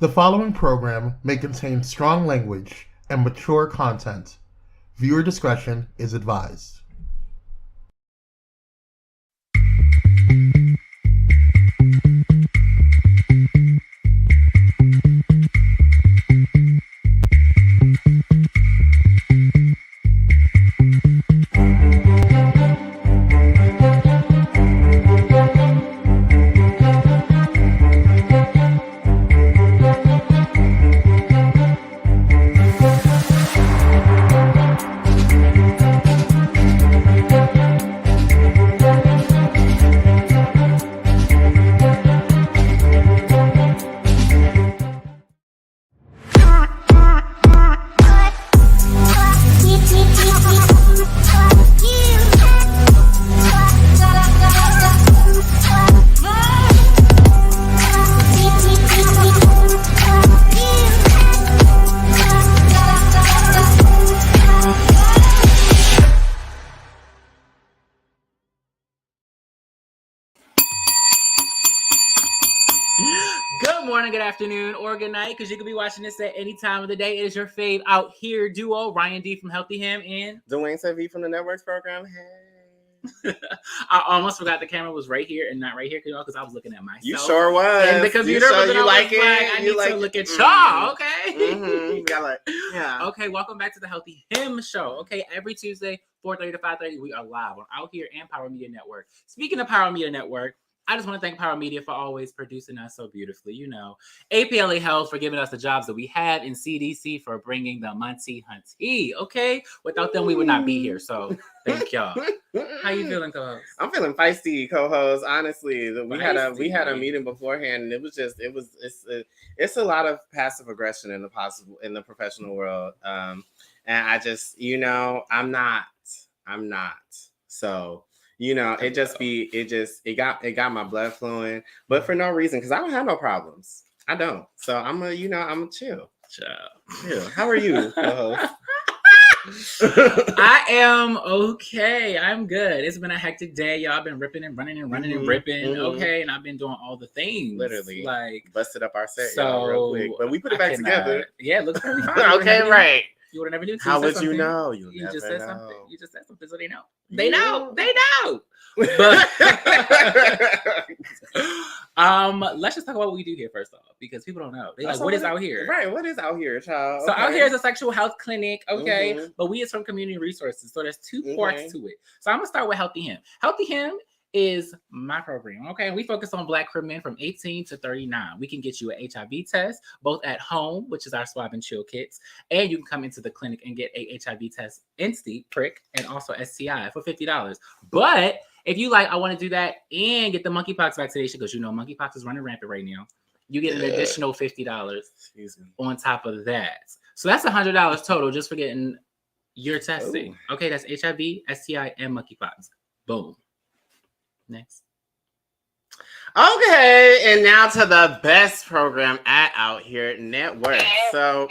The following program may contain strong language and mature content. Viewer discretion is advised. Good morning, good afternoon, or good night, because you could be watching this at any time of the day. It is your fave out here duo, Ryan D from Healthy Him and Dwayne V from the Networks program. Hey. I almost forgot the camera was right here and not right here because I was looking at myself. You sure was. And the computer was, and I was like, I need to look at y'all, okay? Mm-hmm. Yeah. Okay, welcome back to the Healthy Him Show. Okay, every Tuesday, 4:30 to 5:30, we are live on Out Here and Pyro Media Network. Speaking of Pyro Media Network, I just want to thank Pyro Media for always producing us so beautifully. You know, APLA Health for giving us the jobs that we have, and CDC for bringing the Muncie Hunty. Okay, without them, we would not be here. So thank y'all. How you feeling, co-host? I'm feeling feisty, co-host. Honestly, we had a meeting beforehand, and it's a lot of passive aggression in the professional world. And I just, I'm not. So. It got my blood flowing, but for no reason, because I don't have no problems. I don't. So I'm a chill. Chill. How are you, co-host? I am okay. I'm good. It's been a hectic day, y'all. I've been ripping and running and running and ripping. Okay, and I've been doing all the things. Literally, like busted up our set, real quick. But we put it back together. Yeah, it looks pretty fine. Okay, right. You would have never knew. How would you know? You just said something. You just said something, so they know. They know. But let's just talk about what we do here first off, because people don't know. They like, what is Out Here? Right, what is Out Here, child? So Out Here is a sexual health clinic, okay? But we is from community resources, so there's two parts to it. So I'm gonna start with Healthy Him. Healthy Him is my program, okay? We focus on Black queer men from 18 to 39. We can get you an HIV test, both at home, which is our swab and chill kits, and you can come into the clinic and get a HIV test, instant prick, and also STI for $50. But if you I want to do that and get the monkeypox vaccination, because monkeypox is running rampant right now, you get an additional $50 on top of that. So that's $100 total just for getting your testing. Ooh. Okay, that's HIV, STI, and monkeypox. Boom. Next. Okay, and now to the best program at Out Here Network. So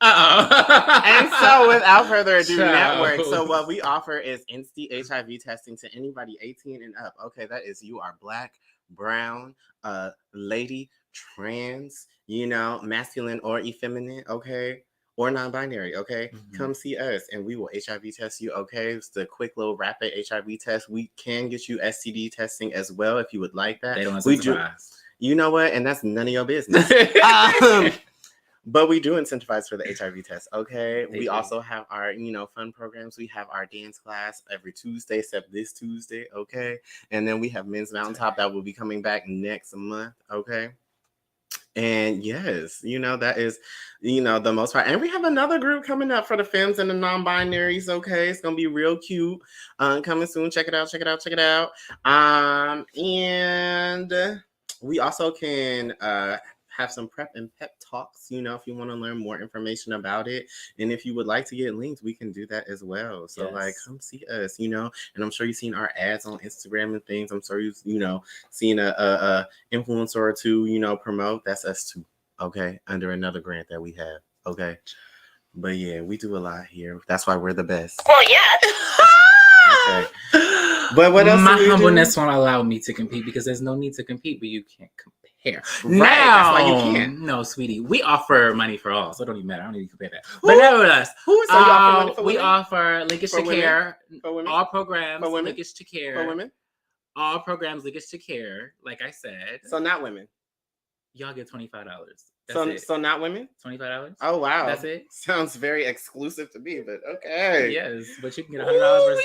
and so without further ado, Network. So what we offer is instant HIV testing to anybody 18 and up. Okay, that is you are Black, brown, lady, trans, masculine or effeminate, okay, or non-binary, okay. Come see us and we will HIV test you, okay. It's the quick little rapid HIV test. We can get you STD testing as well if you would like that. They don't we do. You know what? And that's none of your business. But we do incentivize for the HIV test, okay? We also have our, fun programs. We have our dance class every Tuesday, except this Tuesday, okay? And then we have Men's Mountaintop that will be coming back next month, okay? And yes, that is, the most part. And we have another group coming up for the femmes and the non-binaries, okay? It's going to be real cute. Coming soon. Check it out. And we also can have some prep and pep talks, if you want to learn more information about it. And if you would like to get links, we can do that as well. So come see us, and I'm sure you've seen our ads on Instagram and things. I'm sure you've, seen a influencer or two, promote. That's us too. Okay. Under another grant that we have. Okay. But yeah, we do a lot here. That's why we're the best. Well, yeah. Okay. But what else? My do we humbleness do? won't allow me to compete because there's no need to compete, but you can't compare. Right, Now, that's why you can't. No, sweetie, we offer money for all, so it don't even matter. I don't need to compare that. Who? But nevertheless, So you offer money for we women? offer linkage For to women? care, For women? all programs, For women? linkage to care, For women? all programs, linkage to care. Like I said, So not women. y'all get $25. So not women. $25. Oh wow, That's it. Sounds very exclusive to me, but okay. Yes, but you can get $100 versus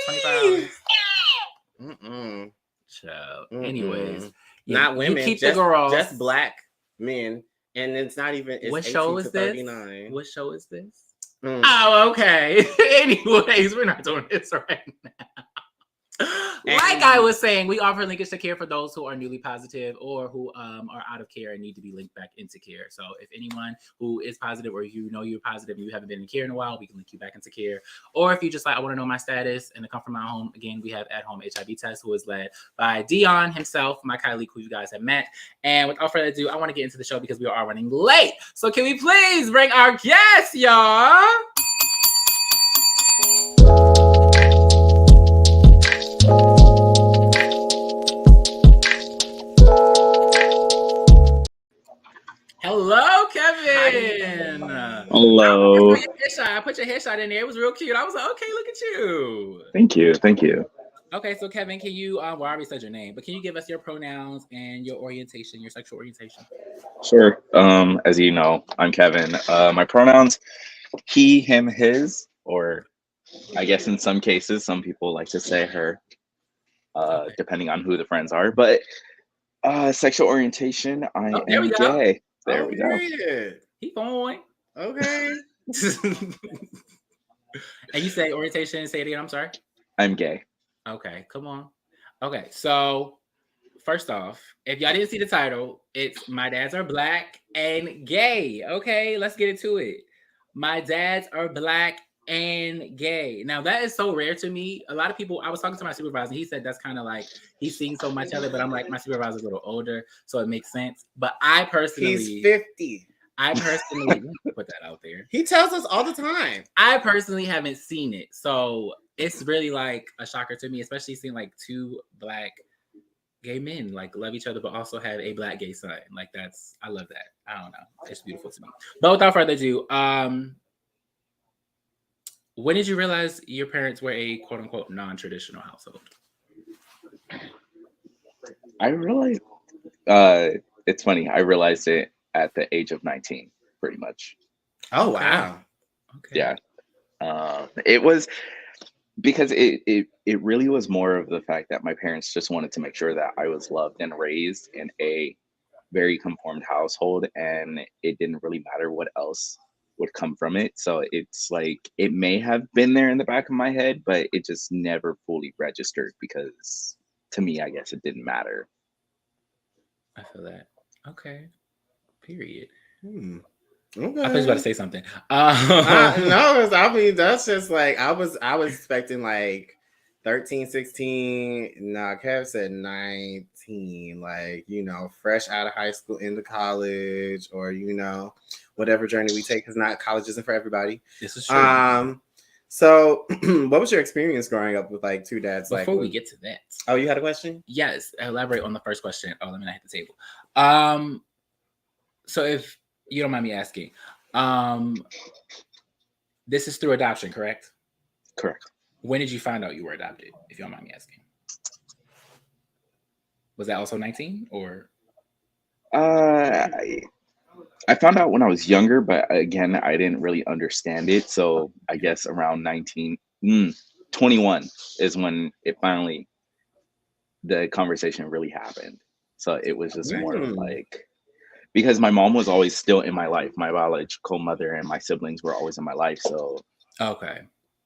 $25. Mm-mm. Child. Mm-mm. Anyways, Not women. You keep just, the girls. Just black men, and it's not even. It's What show 18 is to this? 39. What show is this? Mm. Oh, okay. Anyways, we're not doing this right now. Like I was saying, we offer linkage to care for those who are newly positive or who are out of care and need to be linked back into care. So if anyone who is positive or you know you're positive and you haven't been in care in a while, we can link you back into care. Or if you just like, I want to know my status and to come from my home, again, we have at-home HIV test, who is led by Dion himself, my colleague who you guys have met. And without further ado, I want to get into the show because we are running late. So can we please bring our guest, y'all? Hello, Kevin. Hello. I put your headshot in there. It was real cute. I was like, okay, look at you. Thank you. Thank you. Okay, so Kevin, can you, well, I already said your name, but can you give us your pronouns and your orientation, your sexual orientation? Sure. As you know, I'm Kevin. My pronouns, he, him, his, or I guess in some cases, some people like to say her, Okay. depending on who the friends are. But sexual orientation, I am gay. There we go. Keep on. Okay. And you say orientation, say it again, I'm sorry. I'm gay. Okay, come on. Okay, so first off, if y'all didn't see the title, it's My Dads Are Black and Gay. Okay, let's get into it. My dads are black and gay. Now, that is so rare to me. A lot of people, I was talking to my supervisor, he said that's kind of like, he's seen so much of it, but I'm like, my supervisor's a little older, so it makes sense. But I personally... He's 50. I personally put that out there. He tells us all the time. I personally haven't seen it, so it's really like a shocker to me, especially seeing like two black gay men like love each other, but also have a black gay son. Like I love that. I don't know, it's beautiful to me. But without further ado, when did you realize your parents were a quote unquote non-traditional household? I realized. It's funny. I realized it at the age of 19, pretty much. Oh wow. Okay. Yeah. It was because it really was more of the fact that my parents just wanted to make sure that I was loved and raised in a very conformed household, and it didn't really matter what else would come from it. So it's like it may have been there in the back of my head, but it just never fully registered because to me, I guess it didn't matter. I feel that. Okay. Period. Okay. I thought you was about to say something. No, I mean that's just like I was expecting like 13, 16. Nah, Kev said 19. Like, fresh out of high school into college, or whatever journey we take, because not college isn't for everybody. This is true. So what was your experience growing up with like two dads? Before we get to that. Oh, you had a question? Yes. Elaborate on the first question. Oh, let me not hit the table. So if you don't mind me asking, this is through adoption, correct? Correct. When did you find out you were adopted, if you don't mind me asking? Was that also 19 or? I found out when I was younger, but again, I didn't really understand it. So I guess around 21 is when it finally, the conversation really happened. So it was just more of like, because my mom was always still in my life. My biological mother and my siblings were always in my life. So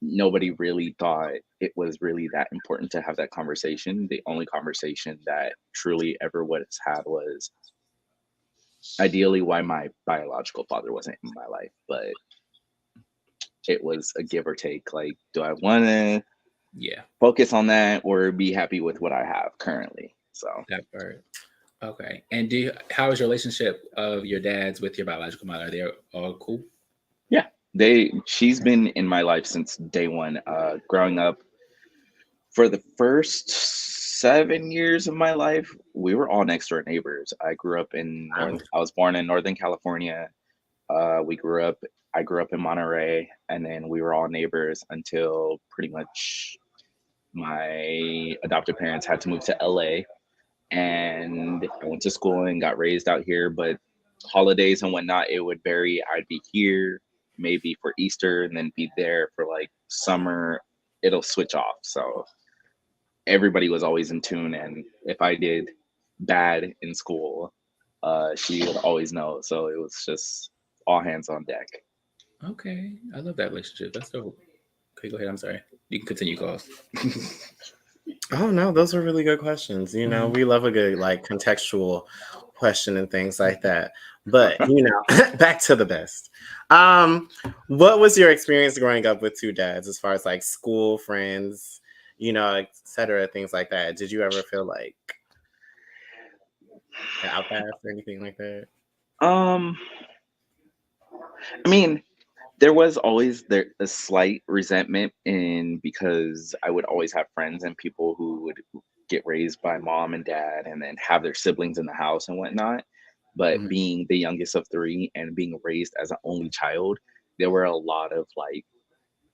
nobody really thought it was really that important to have that conversation. The only conversation that truly ever was had was ideally why my biological father wasn't in my life, but it was a give or take. Like, do I want to focus on that or be happy with what I have currently? So that part. Okay. And how is your relationship of your dad's with your biological mother? Are they all cool? Yeah, she's been in my life since day one. Growing up For the first 7 years of my life, we were all next door neighbors. I grew up in North. I was born in Northern California. We grew up. I grew up in Monterey, and then we were all neighbors until pretty much my adoptive parents had to move to LA, and I went to school and got raised out here. But holidays and whatnot, it would vary. I'd be here maybe for Easter, and then be there for like summer. It'll switch off. So everybody was always in tune, and if I did bad in school, she would always know. So it was just all hands on deck. Okay, I love that relationship. That's dope. Okay, go ahead. I'm sorry. You can continue, calls. Oh no, those are really good questions. You know, we love a good like contextual question and things like that. But you know, back to the best. What was your experience growing up with two dads as far as like school, friends, you know, etc., things like that? Did you ever feel like an outcast or anything like that? I mean, there was always a slight resentment in because I would always have friends and people who would get raised by mom and dad and then have their siblings in the house and whatnot. But being the youngest of three and being raised as an only child, there were a lot of like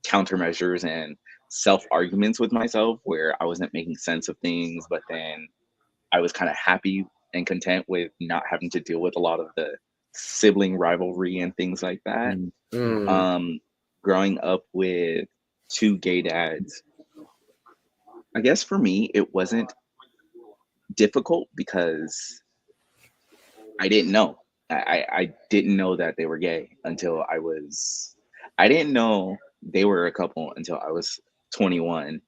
countermeasures and self arguments with myself where I wasn't making sense of things, but then I was kind of happy and content with not having to deal with a lot of the sibling rivalry and things like that. Growing up with two gay dads, I guess for me it wasn't difficult because I didn't know. I didn't know that they were gay until I didn't know they were a couple until I was 21.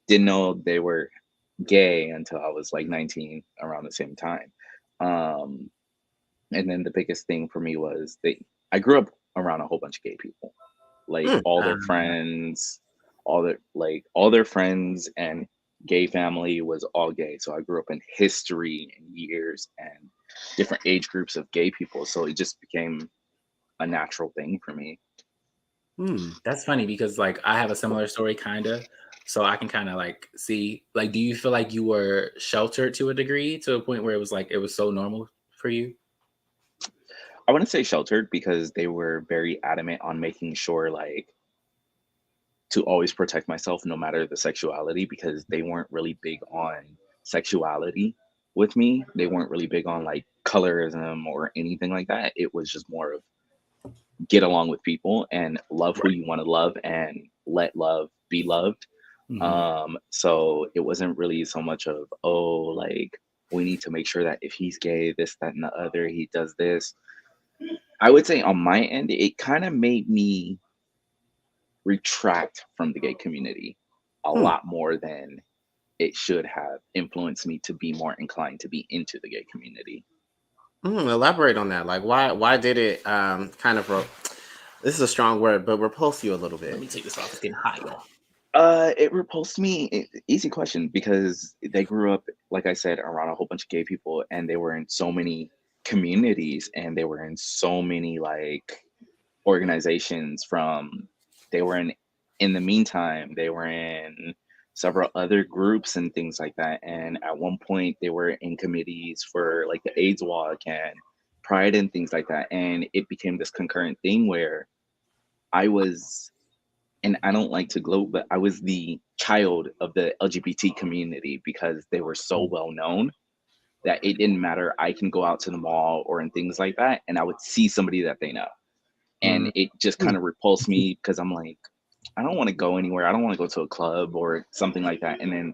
Didn't know they were gay until I was like 19, around the same time. And then the biggest thing for me was I grew up around a whole bunch of gay people. Like all their friends, all their friends and gay family was all gay. So I grew up in history and years and different age groups of gay people. So it just became a natural thing for me. That's funny because like I have a similar story kind of. So I can kind of like see, like, do you feel like you were sheltered to a degree to a point where it was like it was so normal for you? I wouldn't say sheltered because they were very adamant on making sure like to always protect myself no matter the sexuality, because they weren't really big on sexuality with me. They weren't really big on like colorism or anything like that. It was just more of get along with people and love who you want to love and let love be loved. So it wasn't really so much of, oh, like we need to make sure that if he's gay, this, that, and the other, he does this. I would say on my end, it kind of made me retract from the gay community a lot more than it should have influenced me to be more inclined to be into the gay community. Elaborate on that. Like, why did it kind of this is a strong word, but repulse you a little bit? Let me take this off. It's getting hot, y'all. It repulsed me. Easy question, because they grew up, like I said, around a whole bunch of gay people, and they were in so many communities, and they were in so many like organizations. They were in the meantime, they were in several other groups and things like that. And at one point, they were in committees for like the AIDS walk and Pride and things like that. And it became this concurrent thing where I was, and I don't like to gloat, but I was the child of the LGBT community because they were so well known that it didn't matter. I can go out to the mall or in things like that, and I would see somebody that they know. And it just kind of repulsed me because I'm like, I don't want to go anywhere. I don't want to go to a club or something like that. And then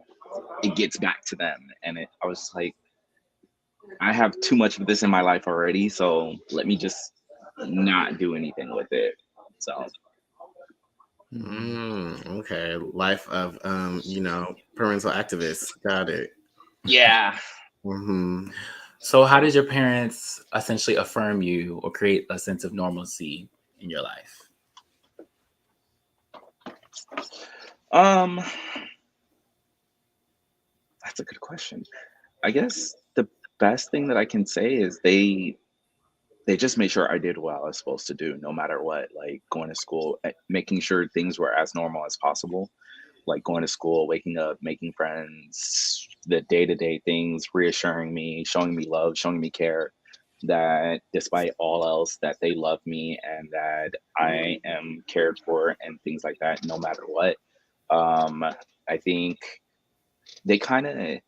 it gets back to them. And I was just like, I have too much of this in my life already. So let me just not do anything with it. So. Okay. Life of, parental activists. Got it. Yeah. So how did your parents essentially affirm you or create a sense of normalcy in your life? That's a good question. I guess the best thing that I can say is they just made sure I did what I was supposed to do, no matter what, like going to school, making sure things were as normal as possible. like going to school, waking up, making friends, the day-to-day things, reassuring me, showing me love, showing me care, that despite all else, that they love me and that I am cared for and things like that, no matter what. I think they kind of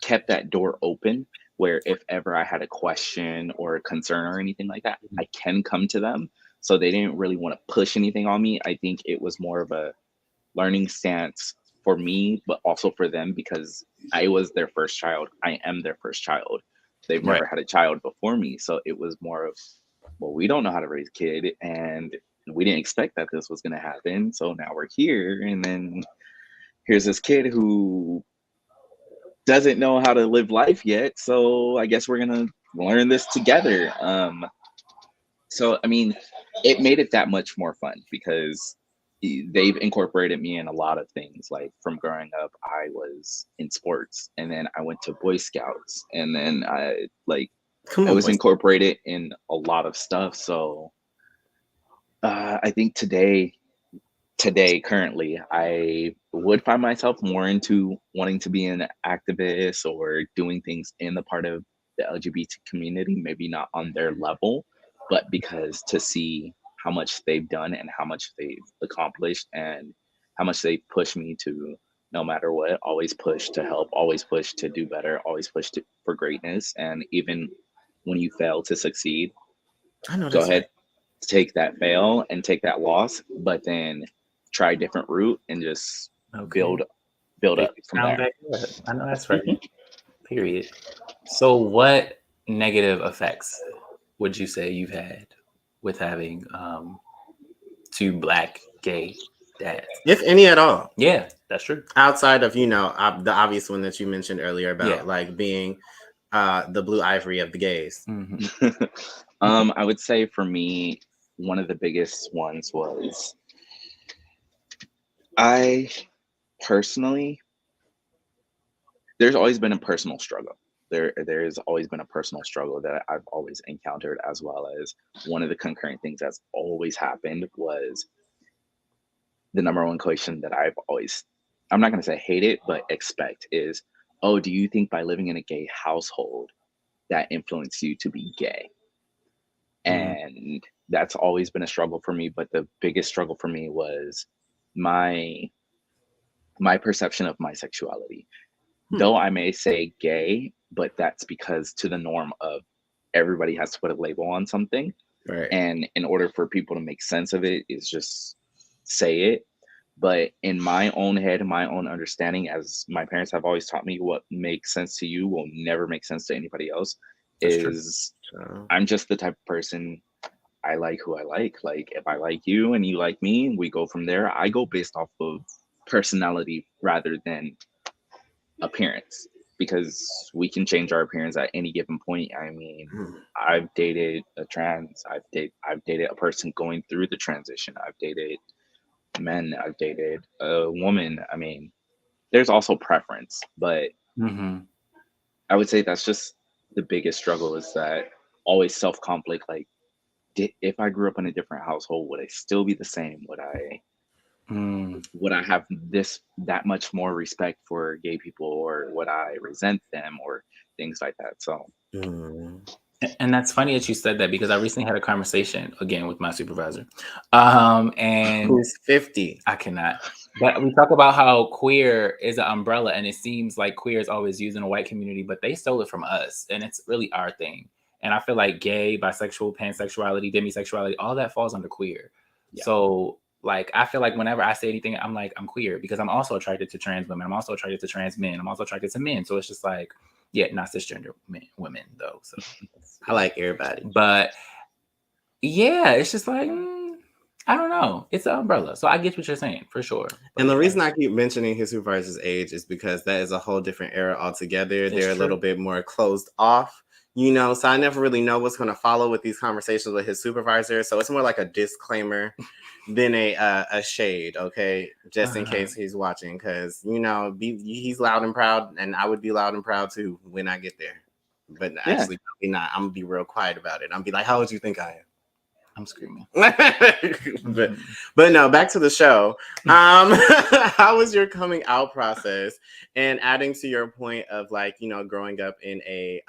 kept that door open where if ever I had a question or a concern or anything like that, I can come to them. So they didn't really want to push anything on me. I think it was more of a learning stance for me, but also for them because I was their first child. I am their first child. They've never had a child before me. So it was more of, well, we don't know how to raise a kid and we didn't expect that this was going to happen. So now we're here. And then here's this kid who doesn't know how to live life yet. So I guess we're going to learn this together. So, I mean, it made it that much more fun because they've incorporated me in a lot of things. Like from growing up, I was in sports and then I went to Boy Scouts and then I was incorporated in a lot of stuff. So I think today, currently, I would find myself more into wanting to be an activist or doing things in the part of the LGBT community, maybe not on their level, but because to see how much they've done and how much they've accomplished and how much they push me to, no matter what, always push to help, always push to do better, always push for greatness. And even when you fail to succeed, go ahead, take that fail and take that loss, but then try a different route and just build up from there. I know that's right. Period. So what negative effects would you say you've had with having two Black gay dads? If any at all. Yeah, that's true. Outside of, the obvious one that you mentioned earlier about like being the blue ivory of the gays. Mm-hmm. I would say for me, one of the biggest ones was I personally, there's always been a personal struggle. There's always been a personal struggle that I've always encountered, as well as one of the concurrent things that's always happened was the number one question that I'm not going to say hate it, but expect is, oh, do you think by living in a gay household that influenced you to be gay? And that's always been a struggle for me. But the biggest struggle for me was my perception of my sexuality. Though I may say gay, but that's because to the norm of everybody has to put a label on something. Right. And in order for people to make sense of it, is just say it. But in my own head, my own understanding, as my parents have always taught me, what makes sense to you will never make sense to anybody else. That's true. I'm just the type of person, I like who I like. Like if I like you and you like me, we go from there. I go based off of personality rather than appearance, because we can change our appearance at any given point. I mean, I've dated a trans, I've dated a person going through the transition, I've dated men, I've dated a woman. I mean, there's also preference, but I would say that's just the biggest struggle, is that always self-conflict. Like, if I grew up in a different household, would I still be the same? Would I have that much more respect for gay people, or would I resent them, or things like that? So and that's funny that you said that, because I recently had a conversation again with my supervisor, and who's 50. I cannot. But we talk about how queer is an umbrella, and it seems like queer is always used in a white community, but they stole it from us, and it's really our thing. And I feel like gay, bisexual, pansexuality, demisexuality, all that falls under queer. Yeah. So like, I feel like whenever I say anything, I'm like, I'm queer, because I'm also attracted to trans women. I'm also attracted to trans men. I'm also attracted to men. So it's just like, yeah, not cisgender women though. So I like everybody. But yeah, it's just like, I don't know. It's an umbrella. So I get what you're saying, for sure. But and the reason I keep mentioning his supervisor's age is because that is a whole different era altogether. They're a little bit more closed off. So I never really know what's going to follow with these conversations with his supervisor. So it's more like a disclaimer than a shade, okay? Just in case he's watching, because, he's loud and proud, and I would be loud and proud too when I get there. But actually, probably not. I'm going to be real quiet about it. I'm be like, how would you think I am? I'm screaming. but no, back to the show. How was your coming out process? And adding to your point of like, you know, growing up in a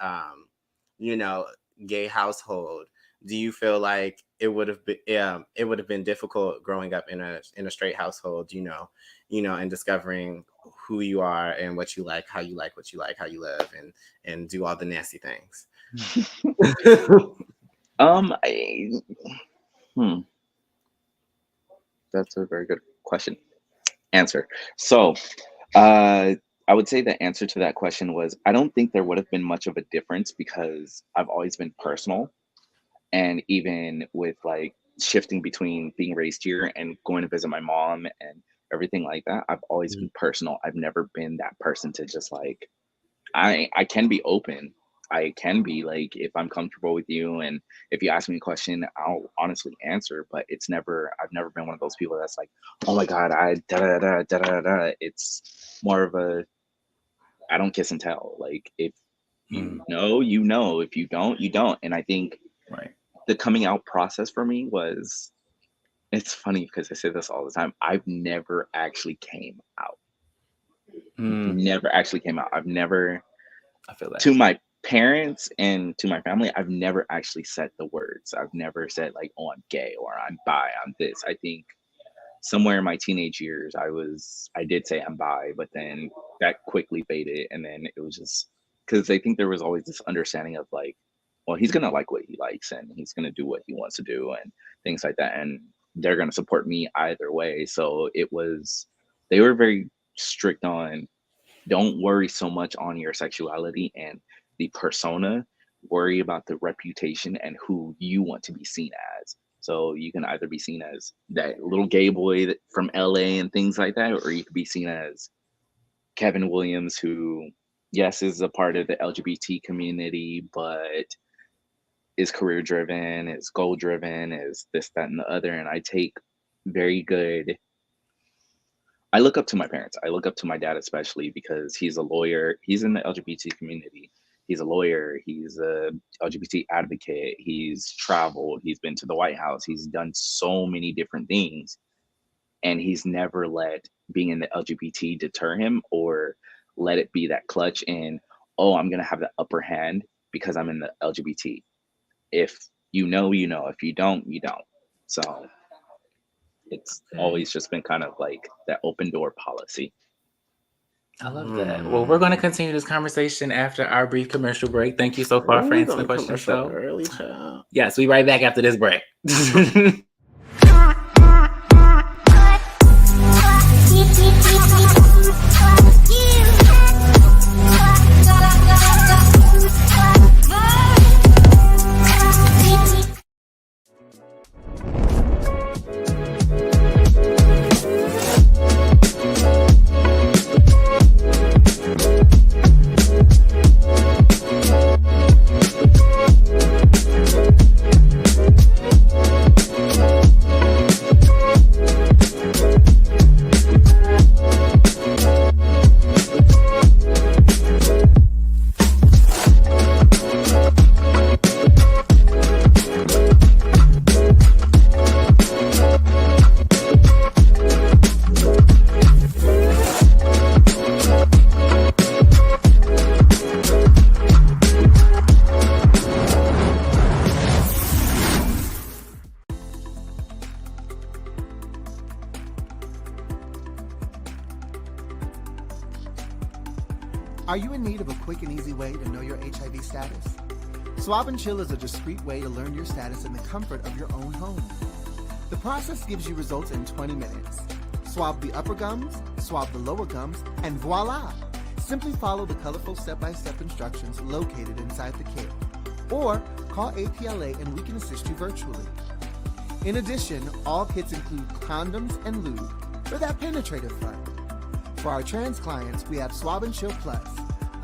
you know, gay household, do you feel like it would have been difficult growing up in a straight household, you know, and discovering who you are and what you like, how you like what you like, how you live, and do all the nasty things? That's a very good question. Answer. So, I would say the answer to that question was, I don't think there would have been much of a difference because I've always been personal. And even with like shifting between being raised here and going to visit my mom and everything like that, I've always been personal. I've never been that person to just like, I can be open. I can be like, if I'm comfortable with you and if you ask me a question, I'll honestly answer, but I've never been one of those people that's like, oh my God, It's more of a, I don't kiss and tell. Like if you know, you know, if you don't, you don't. And I think the coming out process for me was, it's funny because I say this all the time. I've never actually came out. Never actually came out. I've never, I feel that. To my parents and to my family, I've never actually said the words. I've never said like, oh, I'm gay or I'm bi, I'm this. I think somewhere in my teenage years, I did say I'm bi, but then that quickly faded. And then it was just, because I think there was always this understanding of like, well, he's going to like what he likes and he's going to do what he wants to do and things like that. And they're going to support me either way. So they were very strict on, don't worry so much on your sexuality and the persona, worry about the reputation and who you want to be seen as. So you can either be seen as that little gay boy from LA and things like that, or you could be seen as Kevin Williams, who, yes, is a part of the LGBT community, but is career driven, is goal driven, is this, that, and the other. And I look up to my parents. I look up to my dad, especially because he's a lawyer. He's in the LGBT community. He's a lawyer. He's a LGBT advocate. He's traveled. He's been to the White House. He's done so many different things. And he's never let being in the LGBT deter him or let it be that clutch in, oh, I'm going to have the upper hand because I'm in the LGBT. If you know, you know. If you don't, you don't. So it's always just been kind of like that open door policy. I love that. Well, we're going to continue this conversation after our brief commercial break. Thank you so far for answering the question. So early, child. Yes, we right back after this break. Are you in need of a quick and easy way to know your HIV status? Swab and Chill is a discreet way to learn your status in the comfort of your own home. The process gives you results in 20 minutes. Swab the upper gums, swab the lower gums, and voila! Simply follow the colorful step-by-step instructions located inside the kit. Or call APLA and we can assist you virtually. In addition, all kits include condoms and lube for that penetrative fun. For our trans clients, we have Swab and Chill Plus,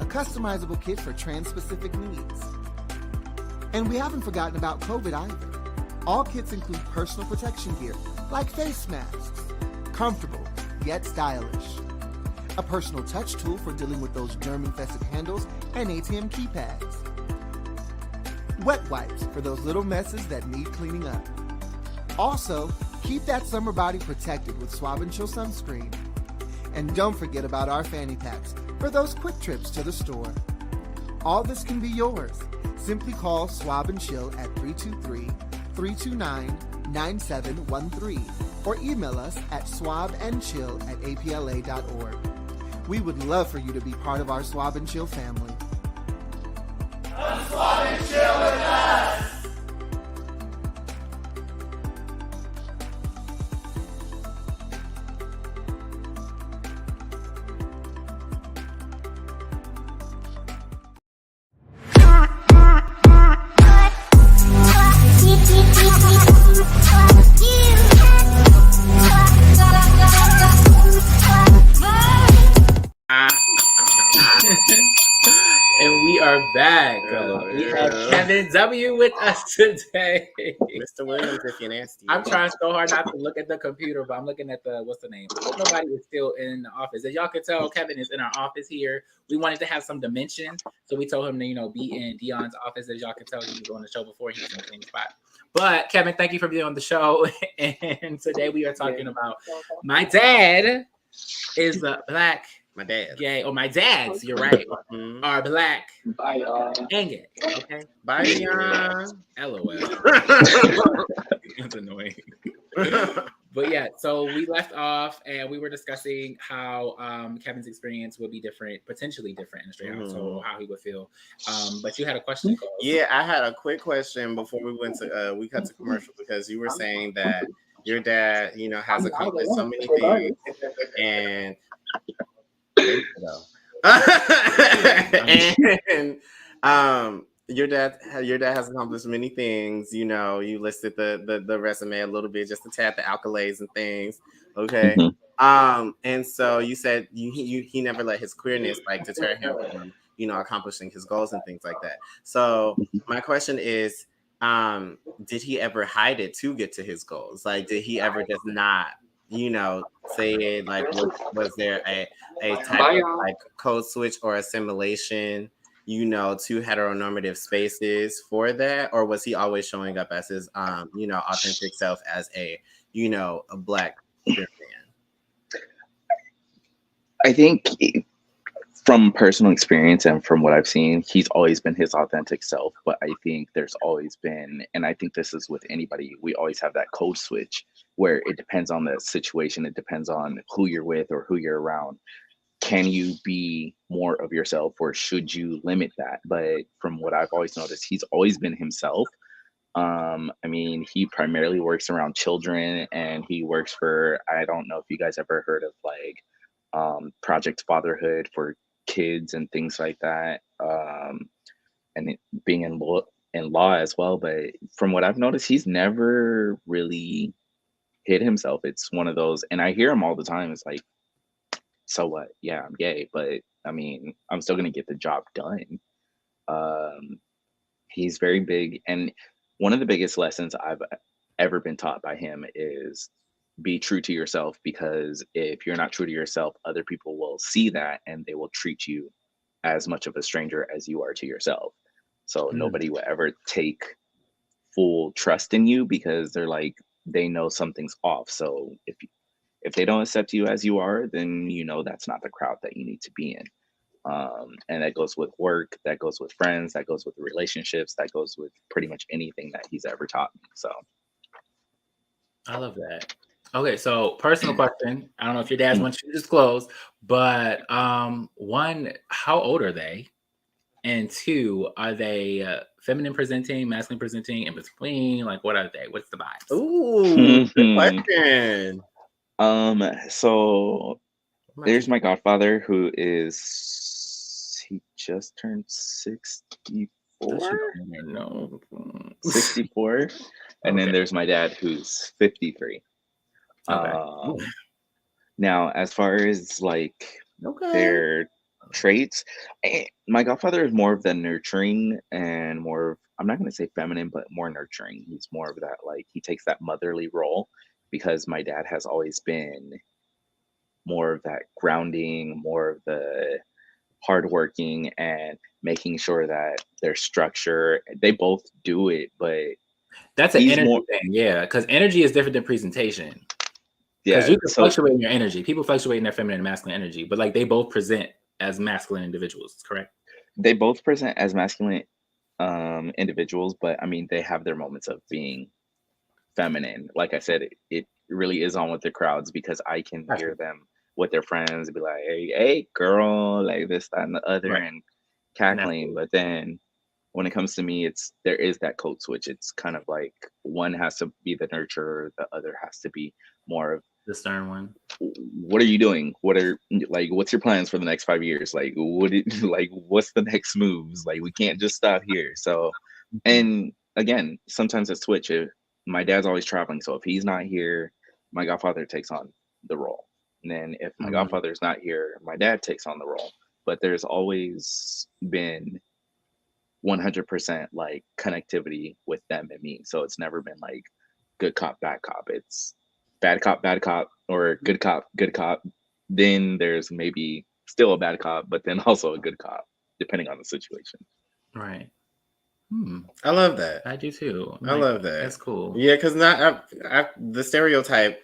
a customizable kit for trans-specific needs. And we haven't forgotten about COVID either. All kits include personal protection gear, like face masks, comfortable yet stylish, a personal touch tool for dealing with those germ-infested handles and ATM keypads, wet wipes for those little messes that need cleaning up, Also, keep that summer body protected with Swab and Chill sunscreen. And don't forget about our fanny packs for those quick trips to the store. All this can be yours. Simply call Swab and Chill at 323-329-9713 or email us at swabandchill@apla.org. We would love for you to be part of our Swab and Chill family. Come swab and chill with us! And we are back. We have Kevin W with us today. Mr. Williams, if you're nasty. I'm trying so hard not to look at the computer, but I'm looking at what's the name? Nobody is still in the office. As y'all can tell, Kevin is in our office here. We wanted to have some dimension, so we told him to, be in Dion's office. As y'all can tell, he was on the show before. He was in the same spot. But Kevin, thank you for being on the show. And today we are talking about my dad is a black. My dad. Gay. Or my dads, you're right. Are black. And gay. Okay. Bye, Dion. LOL. That's annoying. But yeah, so we left off and we were discussing how Kevin's experience would be different, potentially different in a straight household, how he would feel. But you had a question, Cole. Yeah, I had a quick question before we went to we cut to commercial, because you were saying that your dad, has accomplished so many things, and there you go. And your dad has accomplished many things. You listed the resume a little bit, just to tad the accolades and things. Okay. And so you said he never let his queerness deter him from accomplishing his goals and things like that. So my question is, did he ever hide it to get to his goals? Did he ever just not say it? Was there a type of code switch or assimilation to heteronormative spaces for that, or was he always showing up as his authentic self as a black queer man? I think from personal experience and from what I've seen, he's always been his authentic self. But I think there's always been, and I think this is with anybody, we always have that code switch where it depends on the situation. It depends on who you're with or who you're around. Can you be more of yourself, or should you limit that? But from what I've always noticed, he's always been himself. He primarily works around children, and he works for, I don't know if you guys ever heard of Project Fatherhood for kids and things like that, and being in law as well. But from what I've noticed, he's never really hid himself. It's one of those, and I hear him all the time. It's like, so what? Yeah, I'm gay, but I'm still gonna get the job done. He's very big, and one of the biggest lessons I've ever been taught by him is be true to yourself, because if you're not true to yourself, other people will see that and they will treat you as much of a stranger as you are to yourself. So nobody will ever take full trust in you, because they know something's off. So if they don't accept you as you are, then that's not the crowd that you need to be in. And that goes with work, that goes with friends, that goes with relationships, that goes with pretty much anything that he's ever taught me. So I love that. Okay, so personal question. I don't know if your dad's wants you to disclose, but one, how old are they? And two, are they feminine presenting, masculine presenting, in between? What are they? What's the vibes? Ooh, good question. So there's my godfather, who he just turned 64. No. 64. And then there's my dad, who's 53. Okay. Now, as far as their traits, my godfather is more of the nurturing and more of, I'm not going to say feminine, but more nurturing. He's more of that, he takes that motherly role, because my dad has always been more of that grounding, more of the hardworking and making sure that their structure, they both do it, but That's an He's energy more, thing, yeah. Because energy is different than presentation. Because yeah. you can So fluctuate in your energy. People fluctuate in their feminine and masculine energy, but like they both present as masculine individuals, correct? they both present as masculine individuals, but I mean, they have their moments of being feminine. Like I said, it really is on with the crowds because I can Gotcha. hear them with their friends and be like, hey, girl, like this, that, and the other, Right. and And that's cackling. But then when it comes to me, there is that code switch. It's kind of like one has to be the nurturer, the other has to be more of, the stern one. what are you doing? What's your plans for the next 5 years? Like, what's the next moves? Like, we can't just stop here. So, and again, sometimes it's switch. My dad's always traveling, so if he's not here, my godfather takes on the role. And then if my godfather's not here, my dad takes on the role. But there's always been 100% like connectivity with them and me. So it's never been like good cop, bad cop. It's bad cop, or good cop. Then there's maybe still a bad cop, but then also a good cop, depending on the situation. Right. I love that. I do too. I love that. That's cool. Yeah, because the stereotype,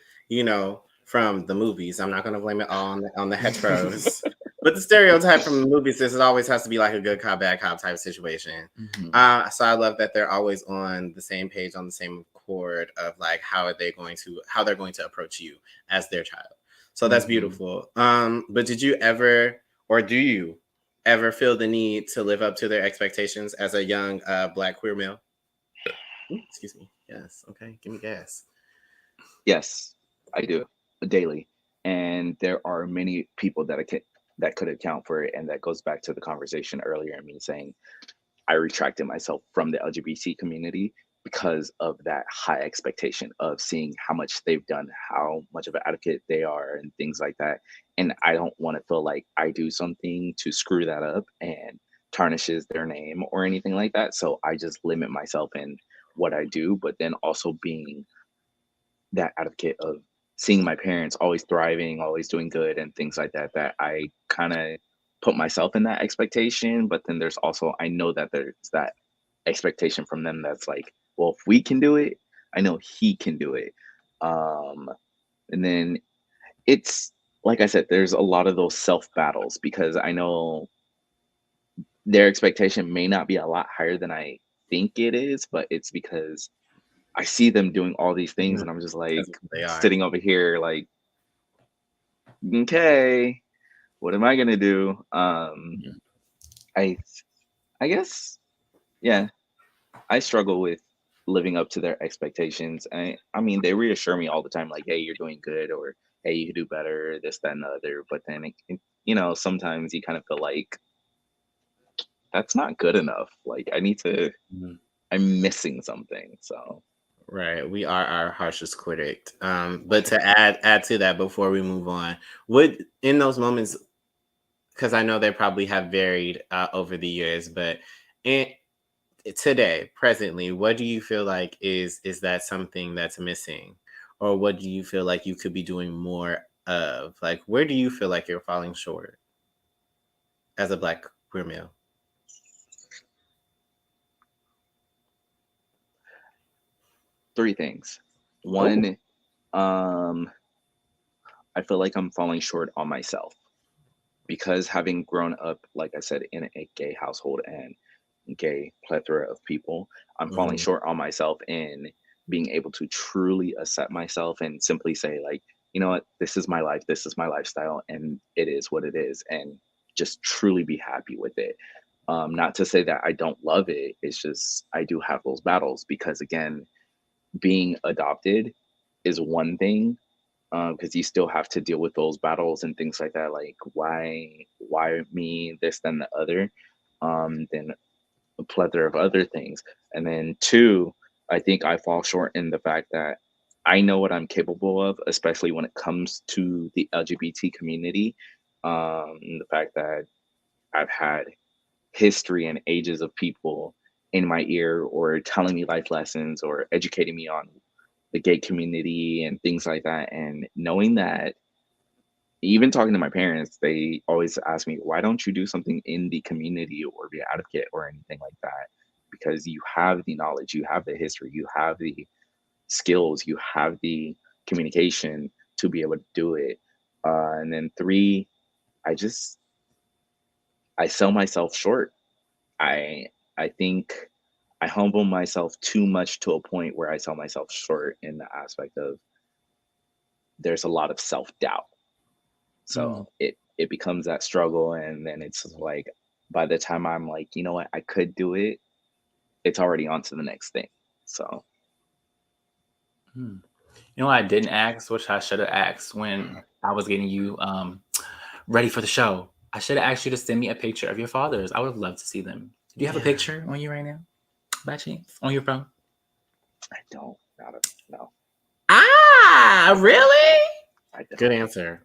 from the movies. I'm not going to blame it all on the heteros, but the stereotype from the movies is it always has to be like a good cop, bad cop type situation. So I love that they're always on the same page, on the same accord of like how they're going to approach you as their child. So that's beautiful. But did you ever, or do you ever feel the need to live up to their expectations as a young Black queer male? Ooh, excuse me. Yes. Okay. Give me gas. Yes, I do, daily. And there are many people that could account for it. And that goes back to the conversation earlier and me saying I retracted myself from the LGBT community because of that high expectation of seeing how much they've done, how much of an advocate they are, and things like that. And I don't want to feel like I do something to screw that up and tarnishes their name or anything like that. So I just limit myself in what I do, but then also being that advocate of seeing my parents always thriving, always doing good, and things like that, that I kind of put myself in that expectation. But then there's also, I know that there's that expectation from them that's like, well, if we can do it, I know he can do it. And then it's, like I said, there's a lot of those self battles because I know their expectation may not be a lot higher than I think it is, but it's because I see them doing all these things and I'm just like sitting over here like, okay, what am I gonna do? I guess, yeah, I struggle with living up to their expectations. I mean, they reassure me all the time, like, hey, you're doing good, or hey, you can do better, this, that, and the other. But then, sometimes you kind of feel like that's not good enough. Like, I'm missing something. So. Right, we are our harshest critic. But to add to that before we move on, would in those moments, because I know they probably have varied over the years, but today, presently, what do you feel like is that something that's missing, or what do you feel like you could be doing more of? Like, where do you feel like you're falling short as a Black queer male? Three things. One, I feel like I'm falling short on myself because having grown up, like I said, in a gay household and gay plethora of people, I'm falling short on myself in being able to truly accept myself and simply say, like, you know what, this is my life, this is my lifestyle, and it is what it is, and just truly be happy with it. Not to say that I don't love it, it's just I do have those battles because, again, being adopted is one thing, because you still have to deal with those battles and things like that, like why me, this, then the other, then a plethora of other things. And then two, I think I fall short in the fact that I know what I'm capable of, especially when it comes to the LGBT community. The fact that I've had history and ages of people in my ear or telling me life lessons or educating me on the gay community and things like that. And knowing that, even talking to my parents, they always ask me, why don't you do something in the community or be an advocate or anything like that? because you have the knowledge, you have the history, you have the skills, you have the communication to be able to do it. And then 3, I sell myself short. I think I humble myself too much to a point where I sell myself short in the aspect of there's a lot of self-doubt. So it becomes that struggle, and then it's like by the time I'm like, you know what, I could do it, it's already on to the next thing. So You know what I didn't ask, which I should have asked when I was getting you ready for the show. I should have asked you to send me a picture of your fathers. I would have loved to see them. Do you have a picture on you right now? By chance? On your phone? I don't. No. Ah, really? Good answer.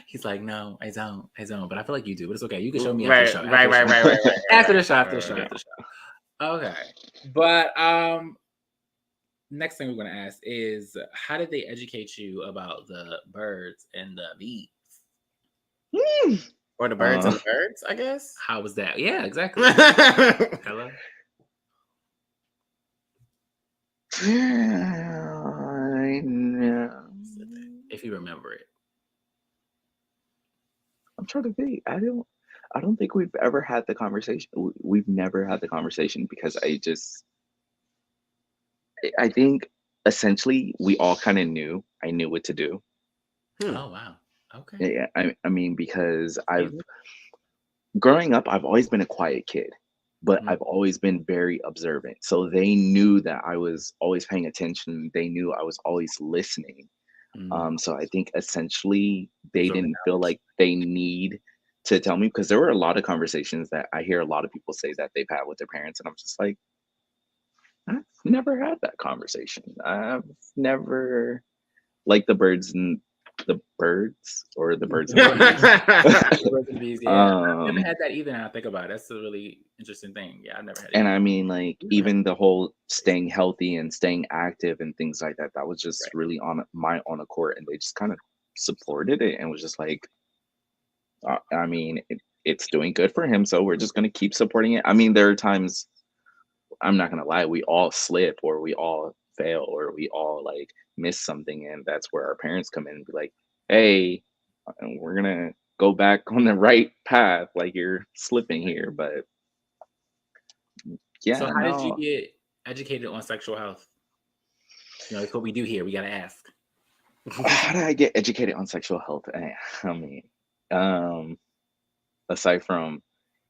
He's like, no, I don't. But I feel like you do. But it's okay. You can show me Right, after the show. right. After the show. Okay. But next thing we're gonna ask is, how did they educate you about the birds and the bees? Or the birds and the birds, I guess. How was that? Yeah, exactly. Hello. I know. If you remember it. I'm trying to think. I don't think we've ever had the conversation. We've never had the conversation because I think essentially we all kind of knew. I knew what to do. Oh wow. Okay. Yeah, I mean, because growing up, I've always been a quiet kid, but I've always been very observant. So they knew that I was always paying attention. They knew I was always listening. So I think essentially they didn't feel like they need to tell me, because there were a lot of conversations that I hear a lot of people say that they've had with their parents, and I'm just like, I've never had that conversation. I've never, like the birds and the birds or the birds and the bees. Yeah. I've never had that either. And I think about it. That's a really interesting thing. Yeah, I've never had it. And I mean, like, even the whole staying healthy and staying active and things like that, that was just really on my own accord. And they just kind of supported it and was just like, I mean, it's doing good for him. So we're just going to keep supporting it. I mean, there are times, I'm not going to lie, we all slip or we all fail or we all like miss something. And that's where our parents come in and be like, hey, we're going to go back on the right path. Like, you're slipping here. But yeah. So how did you get educated on sexual health? You know, it's what we do here. We got to ask. How did I get educated on sexual health? I mean, aside from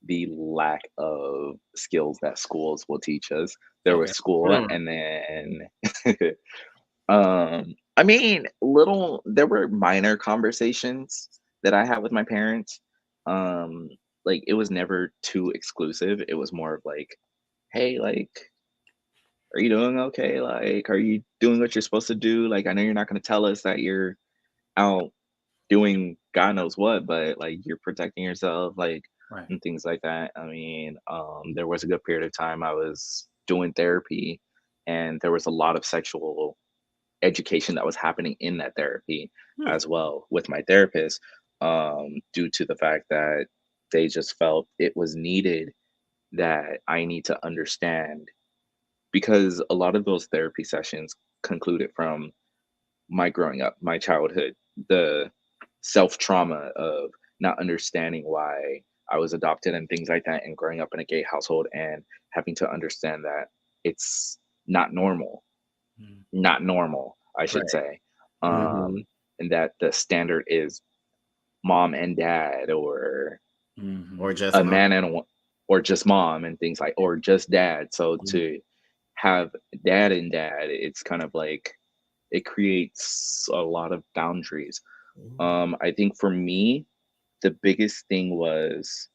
the lack of skills that schools will teach us, there was school, and then I mean, there were minor conversations that I had with my parents. Like, it was never too exclusive. It was more of like, hey, like, are you doing okay? Like, are you doing what you're supposed to do? Like, I know you're not going to tell us that you're out doing God knows what, but like, you're protecting yourself, like, and things like that. I mean, there was a good period of time I was doing therapy, and there was a lot of sexual education that was happening in that therapy as well with my therapist, due to the fact that they just felt it was needed that I need to understand, because a lot of those therapy sessions concluded from my growing up, my childhood, the self-trauma of not understanding why I was adopted and things like that, and growing up in a gay household and having to understand that it's not normal, I should say, and that the standard is mom and dad, or just a mom. man and or just mom and things like, or just dad. So to have dad and dad, it's kind of like, it creates a lot of boundaries. I think for me, the biggest thing was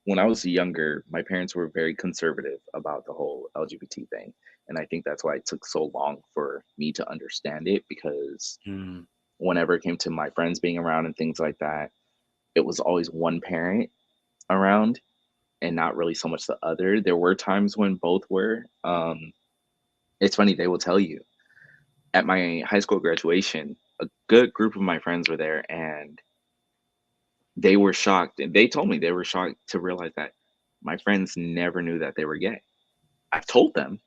when I was younger, my parents were very conservative about the whole LGBT thing. And I think that's why it took so long for me to understand it, because whenever it came to my friends being around and things like that, it was always one parent around and not really so much the other. There were times when both were. It's funny, they will tell you, at my high school graduation, a good group of my friends were there, and they were shocked, and they told me they were shocked to realize that my friends never knew that they were gay. I told them,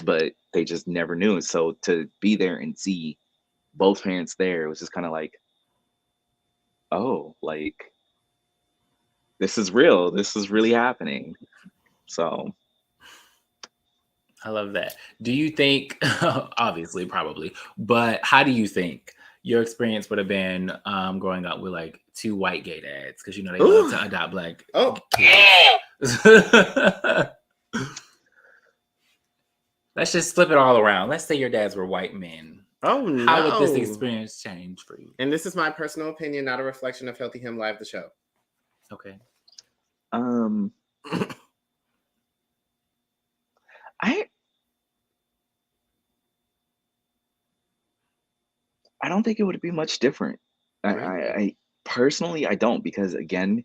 but they just never knew. So to be there and see both parents there, it was just kind of like, oh, like this is real. This is really happening. So I love that. Do you think, obviously, probably, but how do you think your experience would have been growing up with like two white gay dads? Because you know they love to adopt black kids. Let's just flip it all around. Let's say your dads were white men. Oh no! How would this experience change for you? And this is my personal opinion, not a reflection of Healthy Him Live, the show. Okay. I don't think it would be much different. Right. I personally, I don't, because again,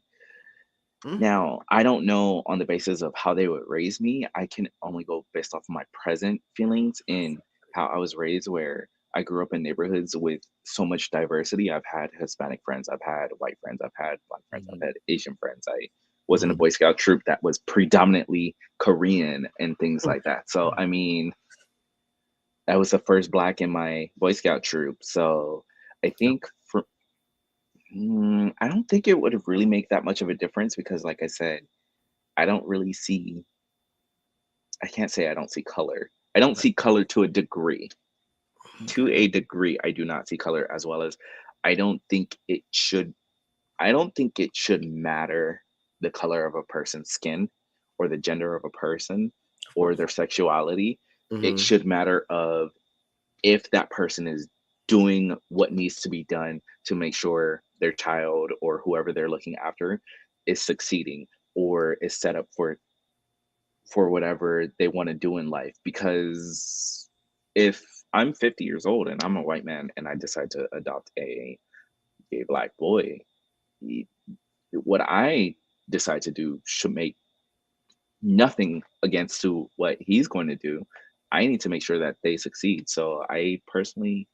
now I don't know on the basis of how they would raise me. I can only go based off of my present feelings and how I was raised, where I grew up in neighborhoods with so much diversity. I've had Hispanic friends, I've had white friends, I've had black friends, I've had Asian friends. I was in a Boy Scout troop that was predominantly Korean and things like that. So I mean, I was the first black in my Boy Scout troop. So I think I don't think it would really make that much of a difference, because like I said, I don't really see, I can't say I don't see color. I don't see color to a degree. To a degree, I do not see color, as well as I don't think it should matter the color of a person's skin or the gender of a person or their sexuality. It should matter of if that person is doing what needs to be done to make sure their child or whoever they're looking after is succeeding or is set up for whatever they want to do in life. Because if I'm 50 years old and I'm a white man and I decide to adopt a gay black boy, what I decide to do should make nothing against to what he's going to do. I need to make sure that they succeed. So I personally,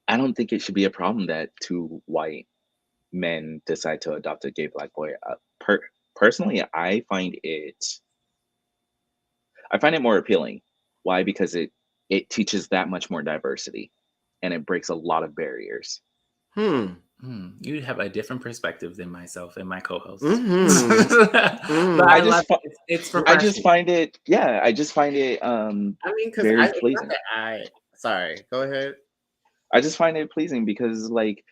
I don't think it should be a problem that two white men decide to adopt a gay black boy. Personally, I find it more appealing. Why? Because it teaches that much more diversity, and it breaks a lot of barriers. You have a different perspective than myself and my co-host. But I just find it very pleasing. Sorry, go ahead. I just find it pleasing because like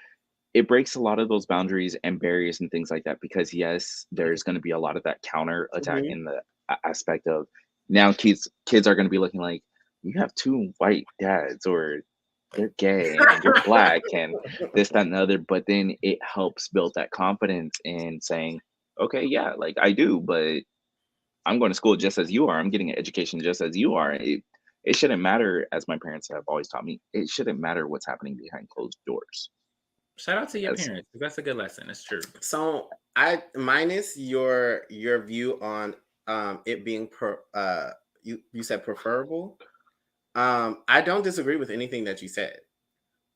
it breaks a lot of those boundaries and barriers and things like that, because yes, there's going to be a lot of that counter attack in the aspect of now kids are going to be looking like, you have two white dads, or they're gay and you're black and this, that, and the other. But then it helps build that confidence in saying, okay, yeah, like I do, but I'm going to school just as you are. I'm getting an education just as you are. It shouldn't matter, as my parents have always taught me, it shouldn't matter what's happening behind closed doors. Shout out to your parents. That's a good lesson. It's true. So I minus your view on it being you said preferable. I don't disagree with anything that you said.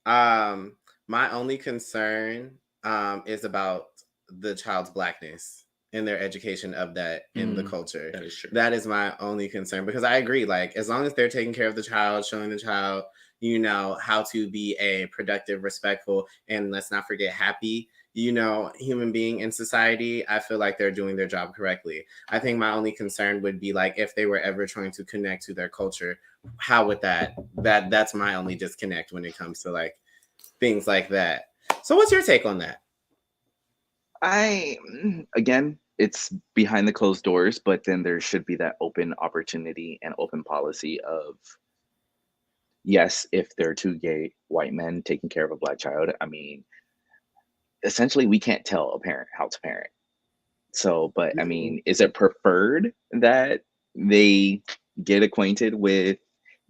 My only concern is about the child's blackness and their education of that in the culture. That is true. That is my only concern, because I agree, like as long as they're taking care of the child, showing the child, you know, how to be a productive, respectful, and let's not forget happy, you know, human being in society, I feel like they're doing their job correctly. I think my only concern would be like if they were ever trying to connect to their culture, how would that's my only disconnect when it comes to like things like that. So what's your take on that? Again, it's behind the closed doors, but then there should be that open opportunity and open policy of, yes, if there are two gay white men taking care of a black child, I mean, essentially we can't tell a parent how to parent. So, but I mean, is it preferred that they get acquainted with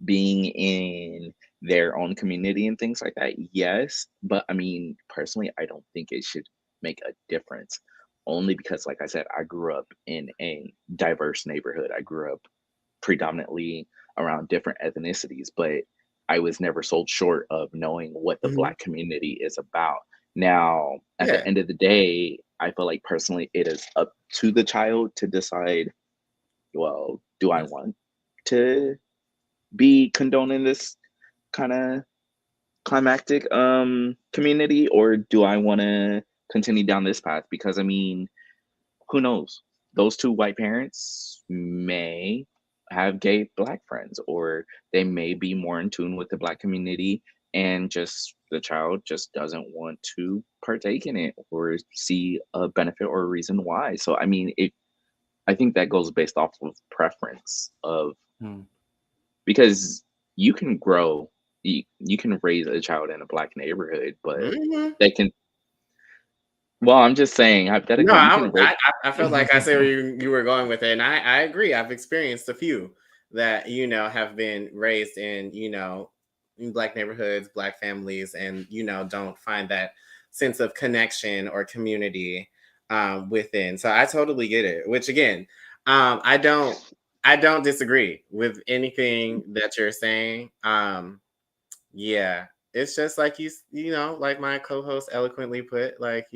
being in their own community and things like that? Yes. But I mean, personally, I don't think it should make a difference, only because, like I said, I grew up in a diverse neighborhood. I grew up predominantly around different ethnicities, but I was never sold short of knowing what the black community is about. Now, at Yeah. the end of the day, I feel like personally it is up to the child to decide, well, do I Yes. want to be condoning this kind of climactic community, or do I want to continue down this path? Because I mean, who knows? Those two white parents may have gay black friends, or they may be more in tune with the black community, and just the child just doesn't want to partake in it or see a benefit or a reason why. So I mean, I think that goes based off of preference of, Hmm. because you can grow, you can raise a child in a black neighborhood, but Mhm. they can. Well, I'm just saying No, hypothetically, you can raise. I felt like I said where you were going with it, and I agree. I've experienced a few that have been raised in in black neighborhoods, black families, and don't find that sense of connection or community within. So I totally get it. Which again, I don't disagree with anything that you're saying. Yeah, it's just like like my co-host eloquently put, like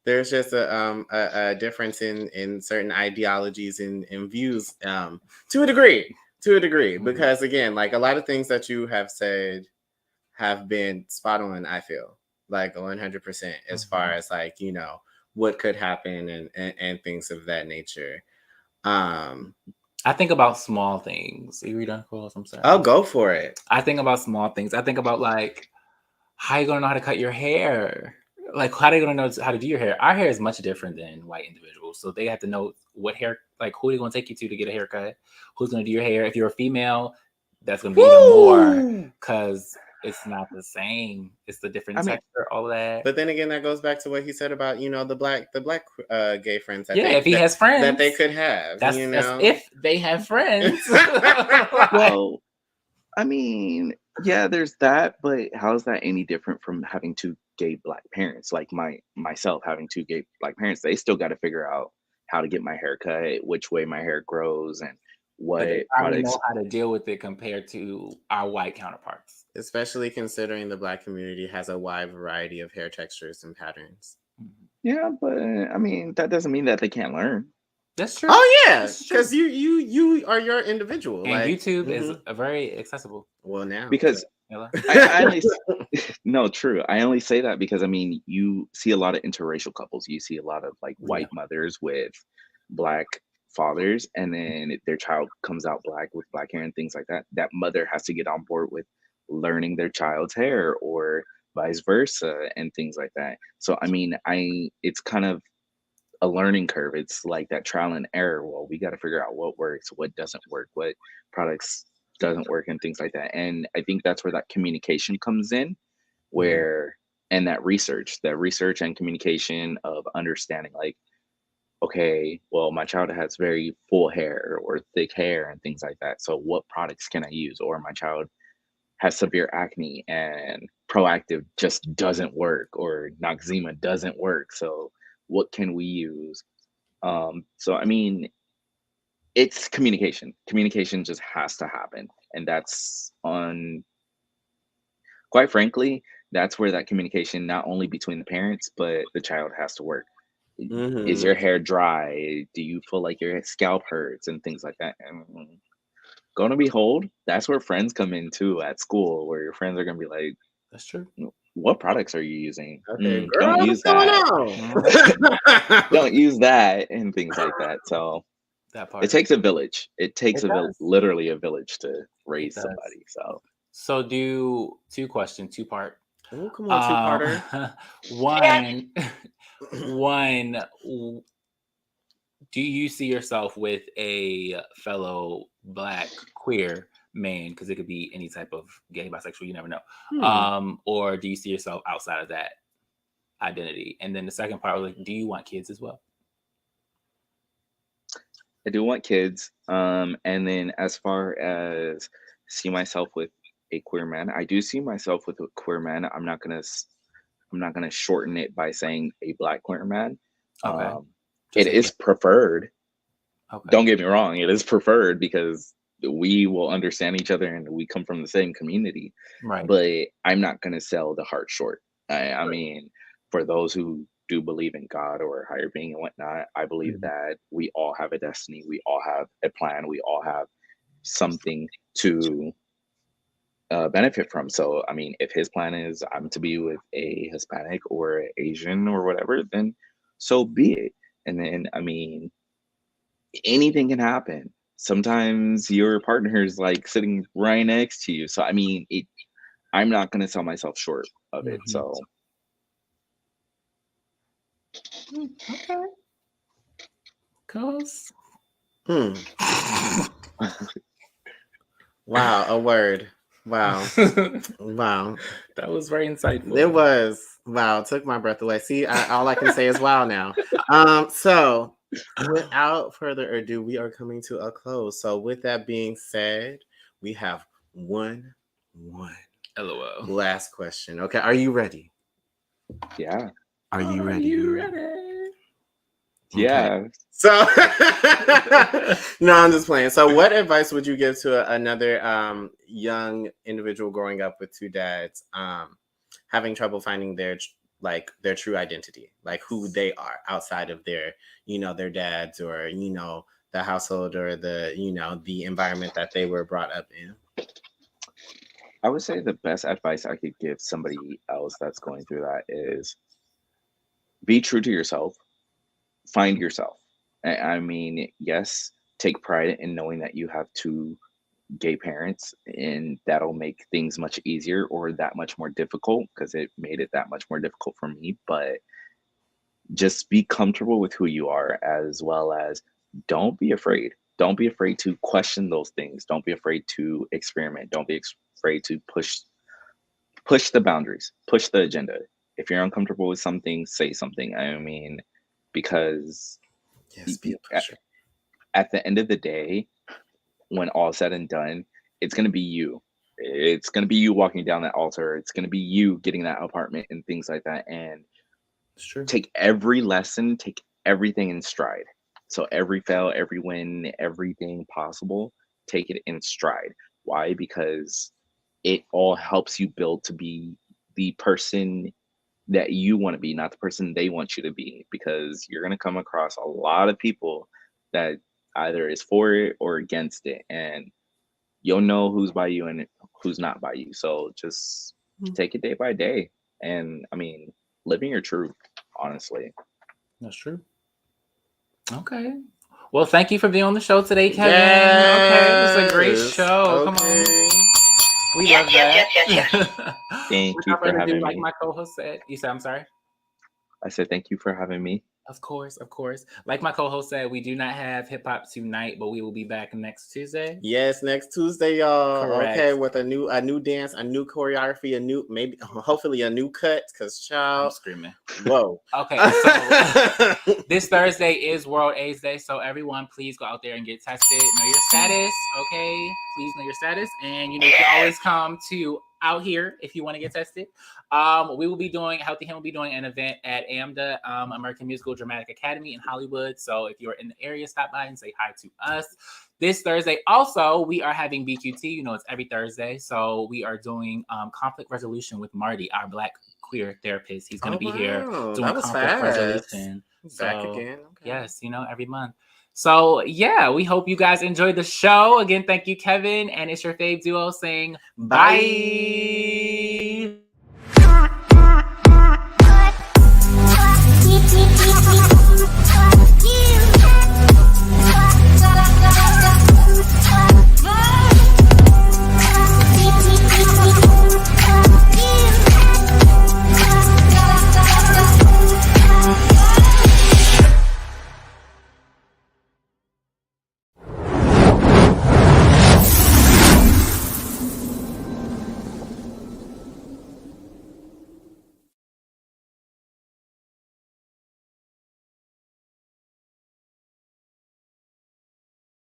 there's just a difference in certain ideologies and views to a degree because again, like a lot of things that you have said have been spot on. I feel like 100% as far as like what could happen and things of that nature. I think about small things. Are you done, Carlos? I'm sorry. I'll go for it. I think about small things. I think about like, how you gonna know how to cut your hair? Like, how are you gonna know how to do your hair? Our hair is much different than white individuals, so they have to know what hair, like who they gonna take you to get a haircut, who's gonna do your hair. If you're a female, that's gonna be even more because it's not the same. It's the different texture, all of that. But then again, that goes back to what he said about the black gay friends. That if he has friends that they could have, that's if they have friends. Well, I mean, yeah, there's that, but how is that any different from having two gay black parents? Like myself having two gay black parents, they still got to figure out how to get my hair cut, which way my hair grows, and what But they probably products. know how to deal with it compared to our white counterparts. Especially considering the black community has a wide variety of hair textures and patterns. Yeah, but I mean, that doesn't mean that they can't learn. That's true. Oh yeah, because you are your individual. And like, YouTube is very accessible. Well, now Because Hello? I only no, true. I only say that because I mean, you see a lot of interracial couples. You see a lot of like white mothers with black fathers, and then their child comes out black with black hair and things like that. That mother has to get on board with learning their child's hair, or vice versa, and things like that. So I mean, it's kind of a learning curve. It's like that trial and error. Well, we got to figure out what works, what doesn't work, what products doesn't work, and things like that. And I think that's where that communication comes in, where and that research and communication of understanding, like, okay, well, my child has very full hair or thick hair and things like that. So what products can I use? Or my child has severe acne and Proactive just doesn't work, or Noxzema doesn't work. So what can we use? So I mean, it's communication. Communication just has to happen, and that's on. Quite frankly, that's where that communication, not only between the parents but the child, has to work. Is your hair dry? Do you feel like your scalp hurts and things like that? And gonna behold, that's where friends come in too at school, where your friends are gonna be like, That's true. what products are you using? Okay, girl, Don't use that. Don't use that, and things like that. So That part. it takes a village. It takes does. literally a village to raise somebody. So do two questions, two part. Oh, come on, two-parter. One, do you see yourself with a fellow black queer man? Because it could be any type of gay, bisexual, you never know. Or do you see yourself outside of that identity? And then the second part was like, do you want kids as well? I do want kids. And then as far as see myself with a queer man, I do see myself with a queer man. I'm not gonna shorten it by saying a black queer man. Okay. It is preferred. Okay. Don't get me wrong, it is preferred because we will understand each other and we come from the same community. Right. But I'm not gonna sell the heart short. I mean, for those who do believe in God or higher being and whatnot, I believe Mhm. that we all have a destiny. We all have a plan. We all have something to benefit from. So, I mean, if his plan is I'm to be with a Hispanic or Asian or whatever, then so be it. And then, I mean, anything can happen. Sometimes your partner is like sitting right next to you. So, I mean, I'm not going to sell myself short of it. Mhm. So, Okay. Cause. Hmm. Wow, a word. Wow. Wow. That was very insightful. It was. Wow, took my breath away. See, all I can say is wow now. So without further ado, we are coming to a close. So with that being said, we have one LOL. last question. Okay, are you ready? yeah. Are you Are ready? you ready? Okay. Yeah. So no, I'm just playing. So what advice would you give to another young individual growing up with two dads, having trouble finding their true identity, like who they are outside of their, their dads or, the household or the, the environment that they were brought up in? I would say the best advice I could give somebody else that's going through that is be true to yourself, find yourself. I mean, yes, take pride in knowing that you have two gay parents, and that'll make things much easier or that much more difficult because it made it that much more difficult for me. But just be comfortable with who you are, as well as don't be afraid. Don't be afraid to question those things. Don't be afraid to experiment. Don't be afraid to push the boundaries, push the agenda. If you're uncomfortable with something, say something. I mean, because Yes, be a pusher. at the end of the day, when all said and done, it's going to be you. It's going to be you walking down that altar. It's going to be you getting that apartment and things like that. And It's true. take every lesson, take everything in stride. So every fail, every win, everything possible, take it in stride. Why? Because it all helps you build to be the person that you want to be, not the person they want you to be, because you're going to come across a lot of people that either is for it or against it, and you'll know who's by you and who's not by you. So just take it day by day, and I mean, living your truth, honestly. That's true. Okay. Well, thank you for being on the show today, Kevin. Okay, it was a great show. Come on. We love that. Thank you Without for further ado, having like me. my co-host said, you said, I'm sorry? I said thank you for having me. Of course. Like my co-host said, we do not have hip hop tonight, but we will be back next Tuesday. Yes, next Tuesday, y'all. Correct. Okay, with a new dance, a new choreography, hopefully a new cut. Cause child, I'm screaming. Whoa. Okay, so this Thursday is World AIDS Day, so everyone, please go out there and get tested. Know your status, okay? Please know your status, and you can always come to out here if you want to get tested. We will be doing Healthy Him will be doing an event at AMDA, American Musical Dramatic Academy in Hollywood. So if you're in the area, stop by and say hi to us. This Thursday, also, we are having BQT. It's every Thursday. So we are doing conflict resolution with Marty, our Black queer therapist. He's going to be here doing conflict resolution. Back again. Okay. Yes, every month. So, yeah, we hope you guys enjoyed the show. Again, thank you, Kevin. And it's your fave duo saying bye.